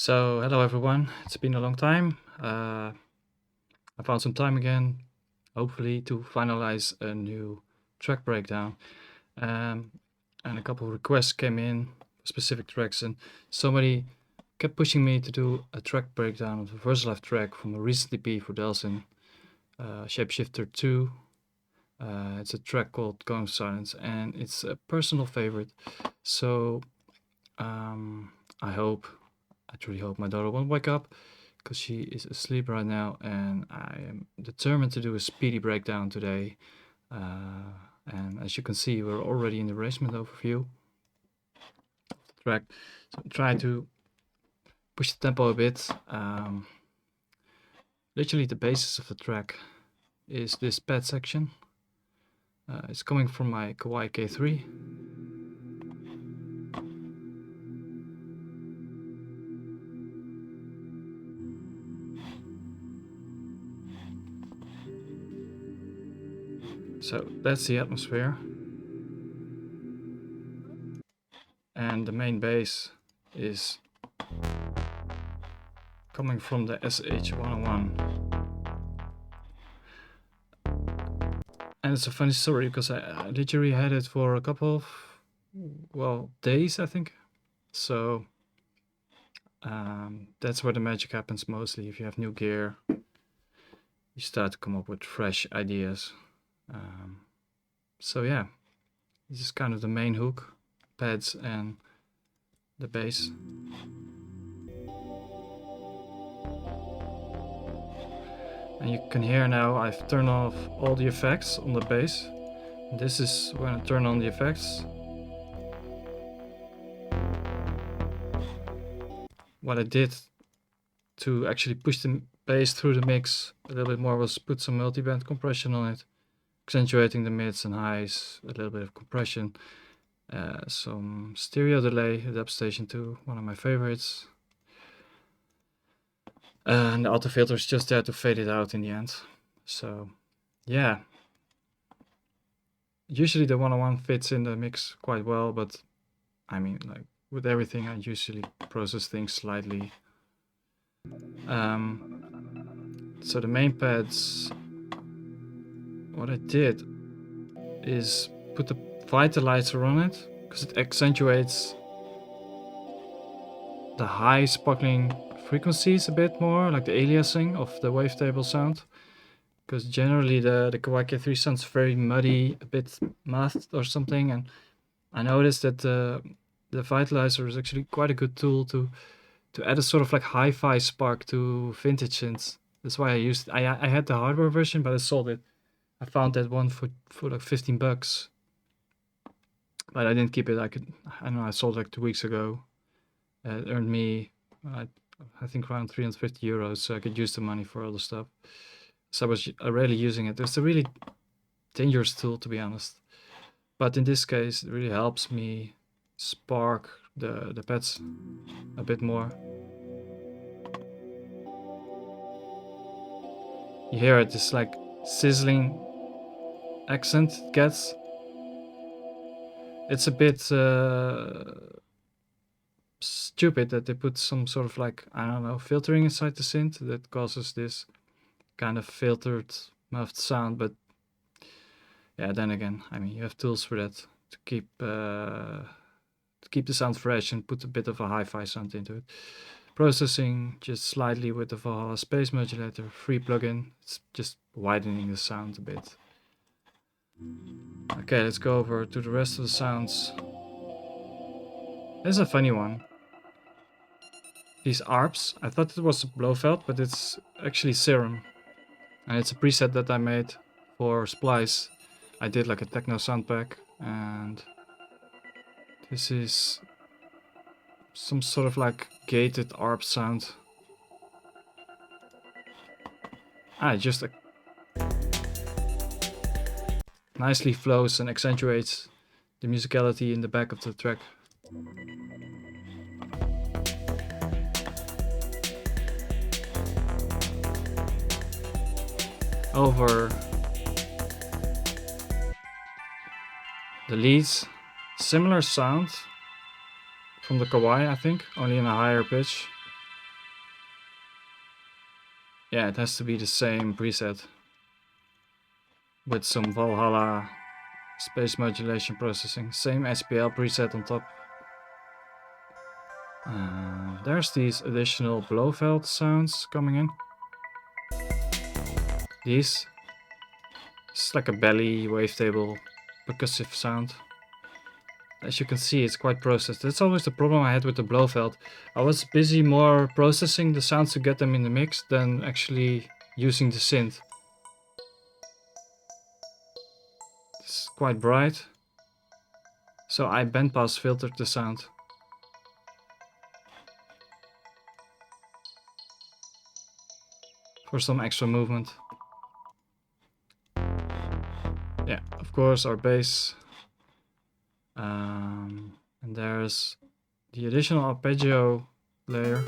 So, hello everyone. It's been a long time. I found some time again, hopefully, to finalize a new track breakdown. Um, and a couple of requests came in for specific tracks, and somebody kept pushing me to do a track breakdown of the Versalife track from a recent EP for Delsin, Shapeshifter 2. It's a track called Going Silence, and it's a personal favorite. So, I truly hope my daughter won't wake up because she is asleep right now, and I am determined to do a speedy breakdown today. And as you can see, we're already in the arrangement overview of the track. So try to push the tempo a bit. Literally, the basis of the track is this pad section. It's coming from my Kawaii K3. So that's the atmosphere. And the main bass is coming from the SH101. And it's a funny story because I literally had it for a couple of, days, I think. So that's where the magic happens mostly. If you have new gear, you start to come up with fresh ideas. So yeah, this is kind of the main hook, pads and the bass. And you can hear now I've turned off all the effects on the bass. This is when I turn on the effects. What I did to actually push the bass through the mix a little bit more was put some multiband compression on it, accentuating the mids and highs, a little bit of compression, some stereo delay, dub station 2, one of my favorites. And the auto filter is just there to fade it out in the end. So yeah, usually the 101 fits in the mix quite well, but I mean, like with everything, I usually process things slightly. So the main pads, what I did is put the vitalizer on it because it accentuates the high sparkling frequencies a bit more, like the aliasing of the wavetable sound. Because generally the Kawaii K3 sounds very muddy, a bit mathed or something, and I noticed that the vitalizer is actually quite a good tool to add a sort of like hi-fi spark to vintage synths. That's why I used it. I had the hardware version, but I sold it. I found that one for like $15, but I didn't keep it. I don't know. I sold it like 2 weeks ago. It earned me, I think, around 350 euros, so I could use the money for other stuff. So I was rarely using it. It's a really dangerous tool, to be honest. But in this case, it really helps me spark the pads a bit more. You hear it, this like sizzling accent it gets. It's a bit stupid that they put some sort of like, I don't know, filtering inside the synth that causes this kind of filtered, muffled sound. But yeah, then again, I mean, you have tools for that to keep the sound fresh and put a bit of a hi-fi sound into it. Processing just slightly with the Valhalla Space Modulator free plugin. It's just widening the sound a bit. Okay, let's go over to the rest of the sounds. This is a funny one. These ARPs, I thought it was Blofeld, but it's actually Serum. And it's a preset that I made for Splice. I did like a techno sound pack, and this is some sort of like gated ARP sound. Just nicely flows and accentuates the musicality in the back of the track. Over the leads, similar sound from the Kawaii, I think, only in a higher pitch. Yeah, it has to be the same preset with some Valhalla space modulation processing. Same SPL preset on top. There's these additional Blofeld sounds coming in. These. It's like a belly wavetable percussive sound. As you can see, it's quite processed. That's always the problem I had with the Blofeld. I was busy more processing the sounds to get them in the mix than actually using the synth. It's quite bright. So I bandpass filtered the sound. For some extra movement. Yeah, of course, our bass. And there's the additional arpeggio layer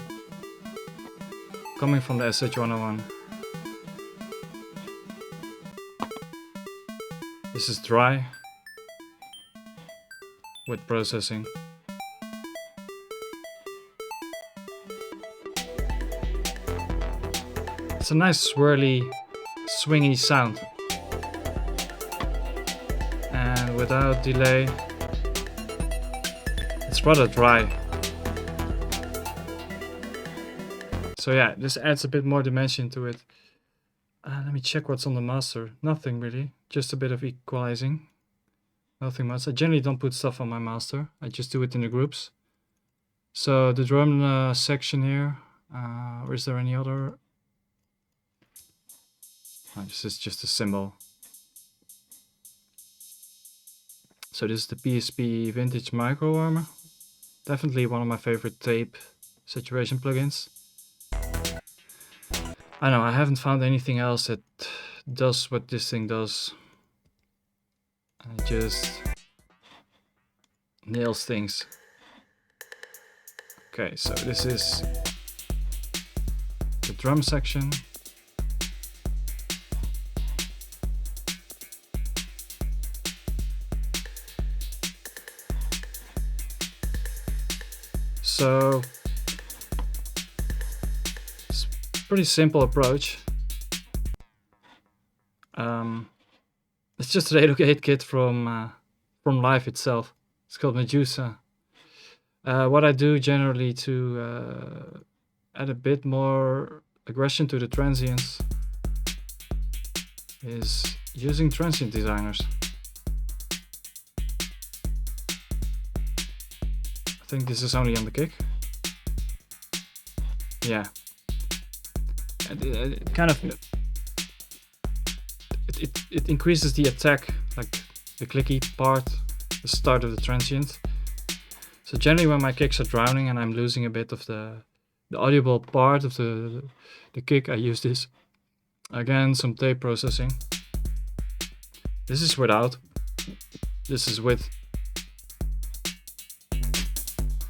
coming from the SH101. This is dry with processing. It's a nice swirly, swingy sound. And without delay, it's rather dry. So yeah, this adds a bit more dimension to it. Let me check what's on the master. Nothing really, just a bit of equalizing. Nothing much. I generally don't put stuff on my master. I just do it in the groups. So the drum section here, or is there any other? Oh, this is just a symbol. So this is the PSP Vintage Micro Armor. Definitely one of my favorite tape saturation plugins. I know, I haven't found anything else that does what this thing does. It just nails things. Okay, so this is the drum section. So it's a pretty simple approach. It's just a 808 kit from Live itself. It's called Medusa. What I do generally to add a bit more aggression to the transients is using transient designers. I think this is only on the kick. Yeah. It kind of it increases the attack, like the clicky part, the start of the transient. So generally when my kicks are drowning and I'm losing a bit of the audible part of the kick, I use this. Again, some tape processing. This is without. This is with.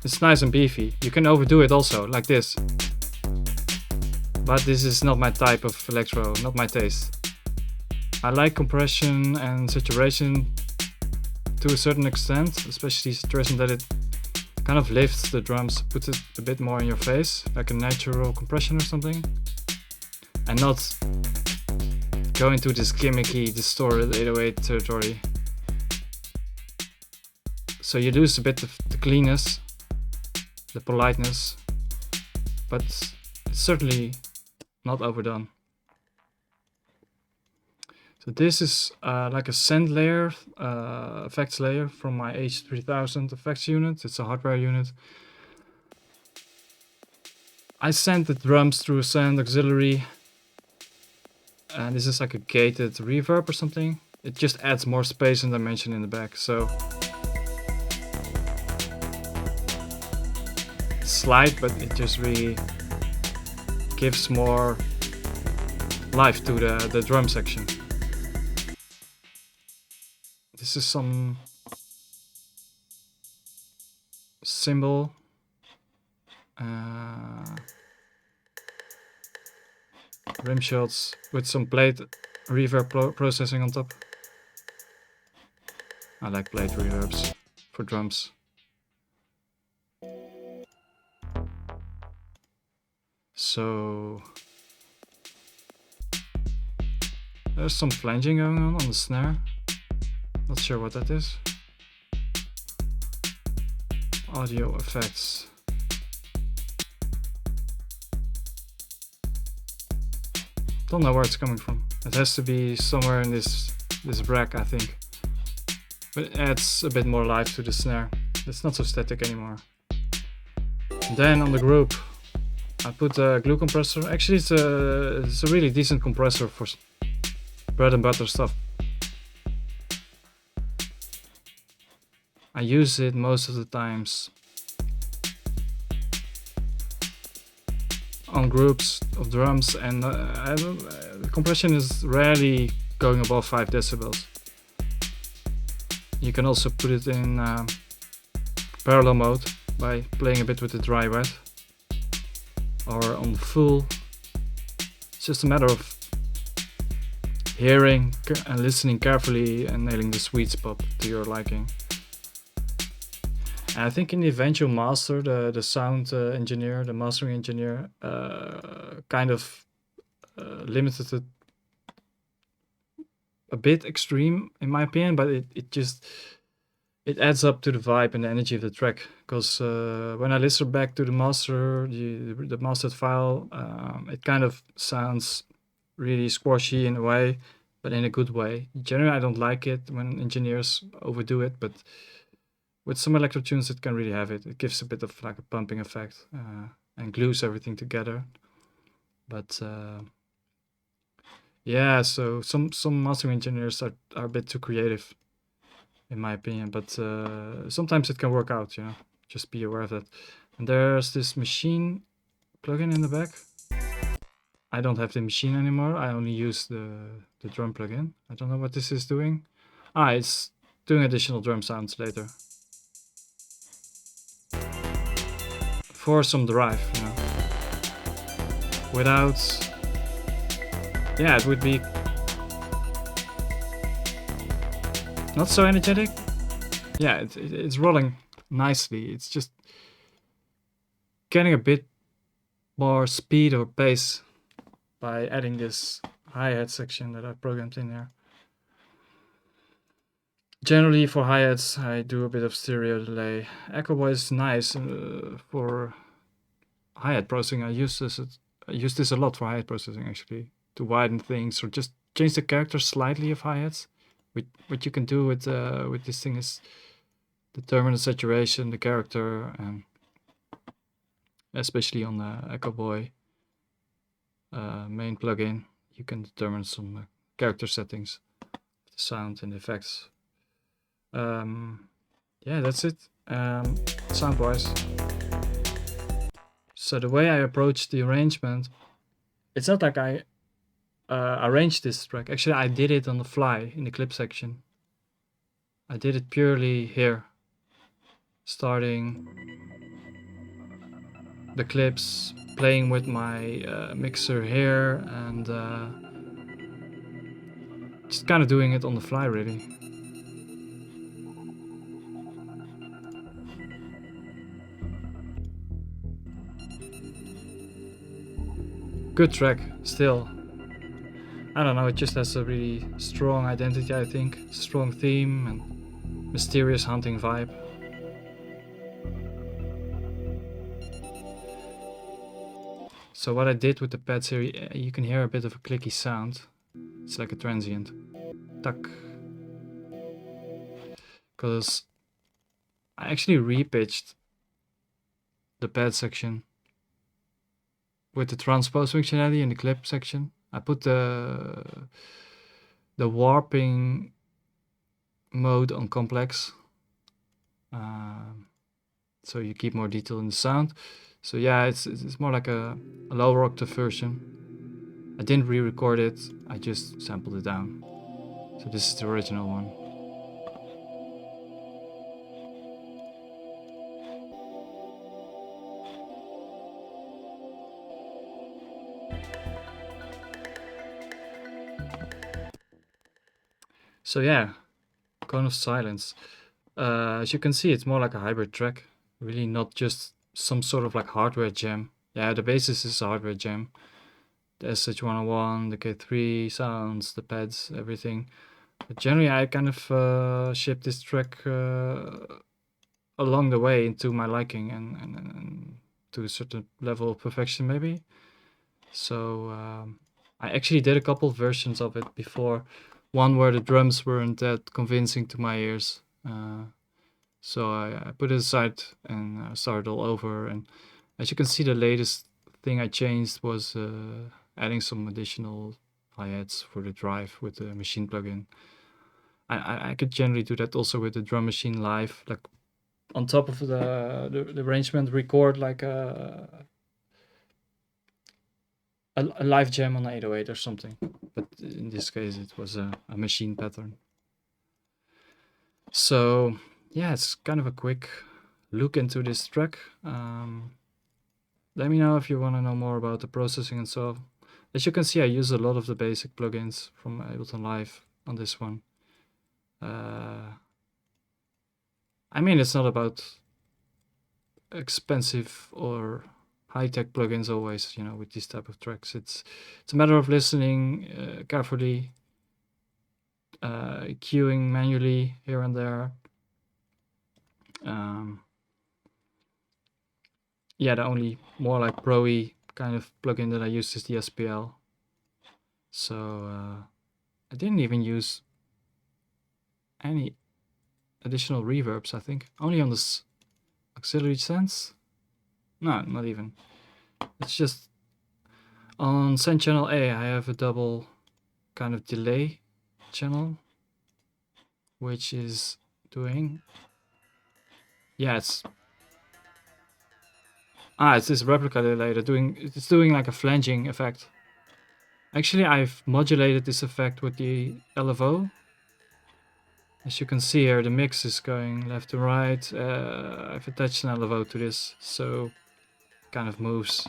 It's nice and beefy. You can overdo it also, like this. But this is not my type of electro, not my taste. I like compression and saturation to a certain extent, especially saturation that it kind of lifts the drums, puts it a bit more in your face, like a natural compression or something. And not go into this gimmicky, distorted 808 territory. So you lose a bit of the cleanness, the politeness, but it's certainly not overdone. So this is like a send layer, effects layer from my H3000 effects unit. It's a hardware unit. I send the drums through a send auxiliary, and this is like a gated reverb or something. It just adds more space and dimension in the back. So it's slight, but it just really gives more life to the drum section. This is some cymbal rim shots with some plate reverb processing on top. I like plate reverbs for drums. So There's some flanging going on the snare. Not sure what that is. Audio effects. Don't know where it's coming from. It has to be somewhere in this rack, I think. But it adds a bit more life to the snare. It's not so static anymore. And then on the group, I put a glue compressor. Actually, it's a really decent compressor for bread and butter stuff. I use it most of the times on groups of drums, and the compression is rarely going above 5 decibels. You can also put it in parallel mode by playing a bit with the dry wet, or on full. It's just a matter of hearing and listening carefully and nailing the sweet spot to your liking. And I think in the eventual master, the sound engineer, the mastering engineer, kind of limited it a bit extreme in my opinion, but it adds up to the vibe and the energy of the track. Because when I listen back to the master, the mastered file, it kind of sounds really squashy in a way, but in a good way. Generally, I don't like it when engineers overdo it, but with some electro tunes, it can really have it. It gives a bit of like a pumping effect and glues everything together. But yeah, so some mastering engineers are a bit too creative, in my opinion. But sometimes it can work out, you know. Just be aware of that. And there's this machine plugin in the back. I don't have the machine anymore. I only use the drum plugin. I don't know what this is doing. It's doing additional drum sounds later. For some drive, you know. Without... yeah, it would be not so energetic. Yeah, it's rolling nicely. It's just getting a bit more speed or bass by adding this hi-hat section that I programmed in there. Generally for hi-hats I do a bit of stereo delay. Echo Boy is nice for hi-hat processing. I use this a lot for hi-hat processing actually, to widen things or just change the character slightly of hi-hats. What you can do with this thing is determine the saturation, the character, and especially on the Echo Boy main plugin, you can determine some character settings, the sound and the effects. Yeah, that's it. Sound-wise. So the way I approach the arrangement, it's not like I arranged this track. Actually, I did it on the fly in the clip section. I did it purely here, starting the clips, playing with my mixer here, and just kind of doing it on the fly, really. Good track, still. I don't know, it just has a really strong identity, I think. Strong theme and mysterious hunting vibe. So what I did with the pads here, you can hear a bit of a clicky sound. It's like a transient. Tuck. Because I actually repitched the pad section with the transpose functionality in the clip section. I put the warping mode on complex, so you keep more detail in the sound. So yeah, it's more like a lower octave version. I didn't re-record it, I just sampled it down. So this is the original one. So yeah, Cone of Silence. As you can see, it's more like a hybrid track. Really not just some sort of like hardware jam. Yeah, the basis is a hardware jam. the SH101, the K3 sounds, the pads, everything. But generally, I kind of shipped this track along the way into my liking and to a certain level of perfection, maybe. So I actually did a couple of versions of it before. One where the drums weren't that convincing to my ears. So I put it aside and started all over. And as you can see, the latest thing I changed was adding some additional hi-hats for the drive with the machine plugin. I could generally do that also with the drum machine live, like on top of the arrangement, record like a live jam on 808 or something. But in this case, it was a machine pattern. So yeah, it's kind of a quick look into this track. Let me know if you want to know more about the processing and so. As you can see, I use a lot of the basic plugins from Ableton Live on this one. I mean, it's not about expensive or high-tech plugins always, you know, with these type of tracks. It's a matter of listening carefully, queuing manually here and there. Yeah, the only more like pro-y kind of plugin that I use is the SPL. So I didn't even use any additional reverbs, I think. Only on this auxiliary sense. No, not even. It's just on send channel A, I have a double kind of delay channel, which is doing, yeah, it's this replica delay. It's doing like a flanging effect. Actually, I've modulated this effect with the LFO. As you can see here, the mix is going left to right. I've attached an LFO to this, so it kind of moves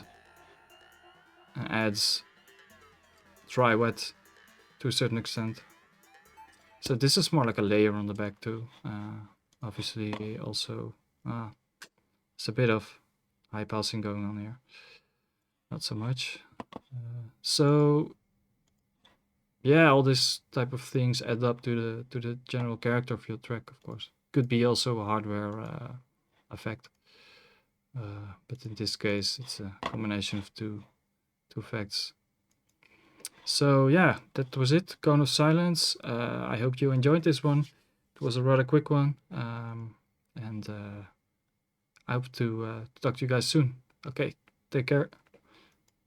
and adds dry wet to a certain extent. So this is more like a layer on the back too. Obviously also there's a bit of high passing going on here. Not so much. So yeah, all this type of things add up to the general character of your track, of course. Could be also a hardware effect. But in this case, it's a combination of two effects. So yeah, that was it. Cone of Silence. I hope you enjoyed this one. It was a rather quick one. And I hope to talk to you guys soon. Okay, take care.